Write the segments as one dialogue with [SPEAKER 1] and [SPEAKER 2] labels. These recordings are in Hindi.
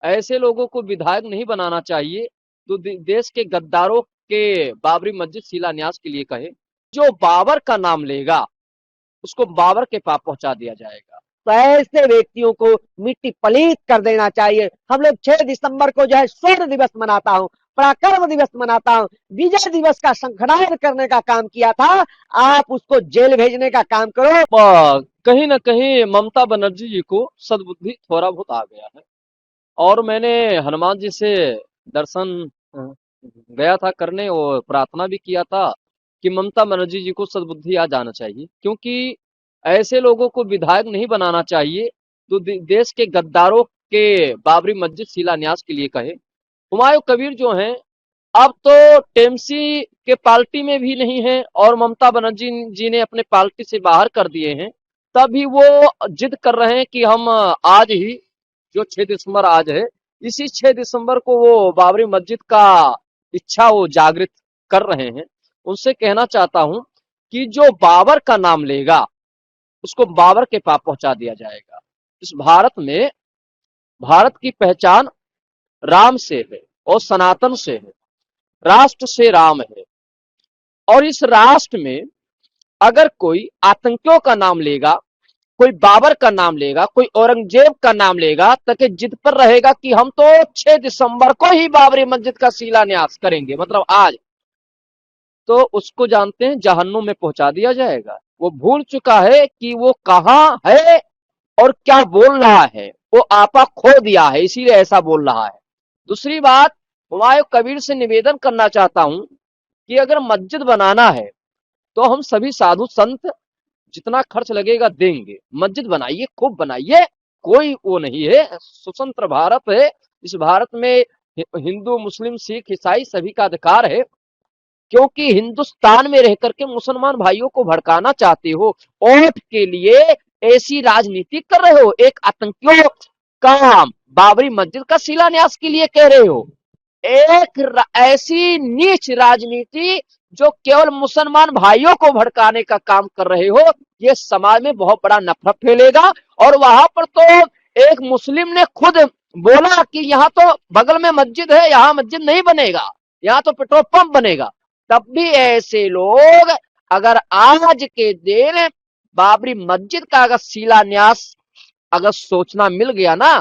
[SPEAKER 1] ऐसे लोगों को विधायक नहीं बनाना चाहिए तो देश के गद्दारों के बाबरी मस्जिद शिलान्यास के लिए कहे। जो बाबर का नाम लेगा उसको बाबर के पाप पहुंचा दिया जाएगा।
[SPEAKER 2] तो ऐसे व्यक्तियों को मिट्टी पलीत कर देना चाहिए। हम लोग 6 दिसंबर को जो है स्वर्ण दिवस मनाता हूँ, पराक्रम दिवस मनाता हूँ, विजय दिवस का शंखनाद करने का काम किया था, आप उसको जेल भेजने का काम करो।
[SPEAKER 1] कहीं ना कहीं ममता बनर्जी जी को सद्बुद्धि थोड़ा बहुत आ गया है। और मैंने हनुमान जी से दर्शन गया था करने और प्रार्थना भी किया था कि ममता बनर्जी जी को सद्बुद्धि आ जाना चाहिए, क्योंकि ऐसे लोगों को विधायक नहीं बनाना चाहिए तो देश के गद्दारों के बाबरी मस्जिद शिलान्यास के लिए कहे। हुमायूं कबीर जो हैं अब तो टीएमसी के पार्टी में भी नहीं है और ममता बनर्जी जी ने अपने पार्टी से बाहर कर दिए हैं, तभी वो जिद कर रहे हैं कि हम आज ही, जो 6 दिसंबर आज है, इसी 6 दिसंबर को वो बाबरी मस्जिद का इच्छा वो जागृत कर रहे हैं। उनसे कहना चाहता हूं कि जो बाबर का नाम लेगा उसको बाबर के पाप पहुंचा दिया जाएगा। इस भारत में भारत की पहचान राम से है और सनातन से है, राष्ट्र से राम है। और इस राष्ट्र में अगर कोई आतंकियों का नाम लेगा, कोई बाबर का नाम लेगा, कोई औरंगजेब का नाम लेगा, ताकि जिद पर रहेगा कि हम तो 6 दिसंबर को ही बाबरी मस्जिद का शिलान्यास करेंगे, मतलब आज, तो उसको जानते हैं जहन्नुम में पहुंचा दिया जाएगा। वो भूल चुका है कि वो कहां है और क्या बोल रहा है। वो आपा खो दिया है, इसीलिए ऐसा बोल रहा है। दूसरी बात, हुमायूं कबीर से निवेदन करना चाहता हूं कि अगर मस्जिद बनाना है तो हम सभी साधु संत जितना खर्च लगेगा देंगे, मस्जिद बनाइए, खूब बनाइए, कोई वो नहीं है। स्वतंत्र भारत है, इस भारत में हिंदू मुस्लिम सिख ईसाई सभी का अधिकार है। क्योंकि हिंदुस्तान में रह करके मुसलमान भाइयों को भड़काना चाहते हो, वोट के लिए ऐसी राजनीति कर रहे हो, एक आतंकियों का बाबरी मस्जिद का शिलान्यास के लिए कह रहे हो, एक ऐसी नीच राजनीति जो केवल मुसलमान भाइयों को भड़काने का काम कर रहे हो, ये समाज में बहुत बड़ा नफरत फैलेगा। और वहां पर तो एक मुस्लिम ने खुद बोला कि यहाँ तो बगल में मस्जिद है, यहाँ मस्जिद नहीं बनेगा, यहाँ तो पेट्रोल पंप बनेगा। तब भी ऐसे लोग अगर आज के दिन बाबरी मस्जिद का अगर शिलान्यास अगर सोचना मिल गया ना,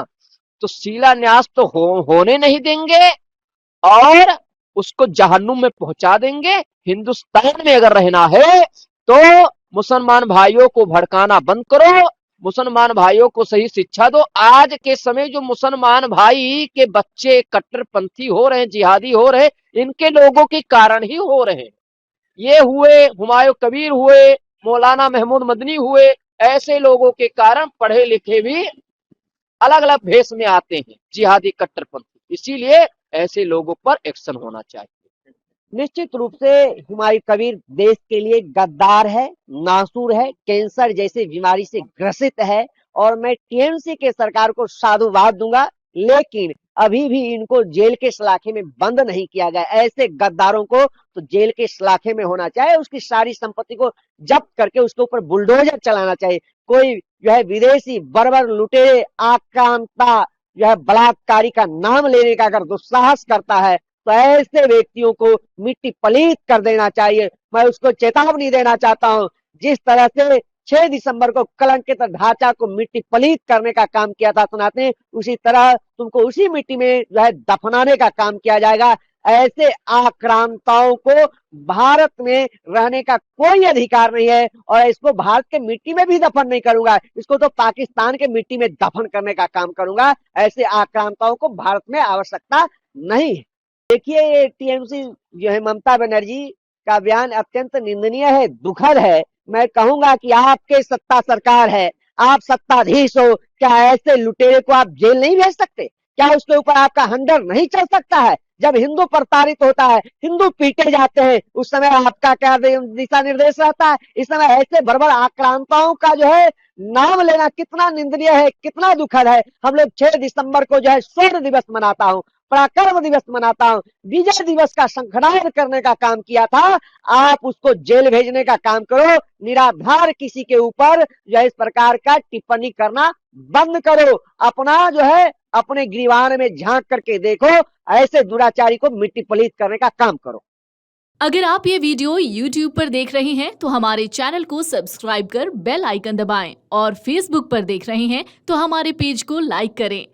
[SPEAKER 1] तो शिलान्यास तो होने नहीं देंगे और उसको जहन्नुम में पहुंचा देंगे। हिंदुस्तान में अगर रहना है तो मुसलमान भाइयों को भड़काना बंद करो, मुसलमान भाइयों को सही शिक्षा दो। आज के समय जो मुसलमान भाई के बच्चे कट्टरपंथी हो रहे हैं, जिहादी हो रहे हैं, इनके लोगों के कारण ही हो रहे हैं। ये हुए हुमायूं कबीर हुए, मौलाना महमूद मदनी हुए, ऐसे लोगों के कारण पढ़े लिखे भी अलग अलग भेष में आते हैं, जिहादी कट्टरपंथी। इसीलिए ऐसे लोगों पर एक्शन होना चाहिए।
[SPEAKER 2] निश्चित रूप से हुमायूं कबीर देश के लिए गद्दार है, नासूर है, कैंसर जैसी बीमारी से ग्रसित है। और मैं टीएमसी के सरकार को साधुवाद दूंगा, लेकिन अभी भी इनको जेल के सलाखे में बंद नहीं किया गया। ऐसे गद्दारों को तो जेल के सलाखे में होना चाहिए, उसकी सारी संपत्ति को जब्त करके उसके ऊपर बुलडोजर चलाना चाहिए। कोई जो है विदेशी बर्बर लुटेरे आक्रांता जो है बलात्कारी का नाम लेने का अगर दुस्साहस करता है तो ऐसे व्यक्तियों को मिट्टी पलीत कर देना चाहिए। मैं उसको चेतावनी देना चाहता हूं, जिस तरह से 6 दिसंबर को कलंकित ढांचा को मिट्टी पलीत करने का काम किया था सुनाते, उसी तरह तुमको उसी मिट्टी में जो है दफनाने का काम किया जाएगा। ऐसे आक्रांताओं को भारत में रहने का कोई अधिकार नहीं है और इसको भारत के मिट्टी में भी दफन नहीं करूंगा, इसको तो पाकिस्तान के मिट्टी में दफन करने का काम करूंगा। ऐसे आक्रांताओं को भारत में आवश्यकता नहीं है। देखिए, ये टीएमसी जो है ममता बनर्जी का बयान अत्यंत निंदनीय है, दुखद है। मैं कहूंगा कि आपके सत्ता सरकार है, आप सत्ताधीश हो, क्या ऐसे लुटेरे को आप जेल नहीं भेज सकते? क्या उसके ऊपर आपका हंडर नहीं चल सकता है? जब हिंदू प्रताड़ित होता है, हिंदू पीटे जाते हैं, उस समय आपका क्या दिशा निर्देश रहता है? इस समय ऐसे बर्बर आक्रांताओं का जो है नाम लेना कितना निंदनीय है, कितना दुखद है। हम लोग 6 दिसंबर को जो है स्वर्ण दिवस मनाता हूं, पराक्रम दिवस मनाता हूं, विजय दिवस का शंखनाद करने का काम किया था, आप उसको जेल भेजने का काम करो। निराधार किसी के ऊपर जो है इस प्रकार का टिप्पणी करना बंद करो। अपना जो है अपने गिरवान में झांक करके देखो, ऐसे दुराचारी को मिट्टी पलीत करने का काम करो।
[SPEAKER 3] अगर आप ये वीडियो YouTube पर देख रहे हैं तो हमारे चैनल को सब्सक्राइब कर बेल आइकन दबाएं और Facebook पर देख रहे हैं तो हमारे पेज को लाइक करें।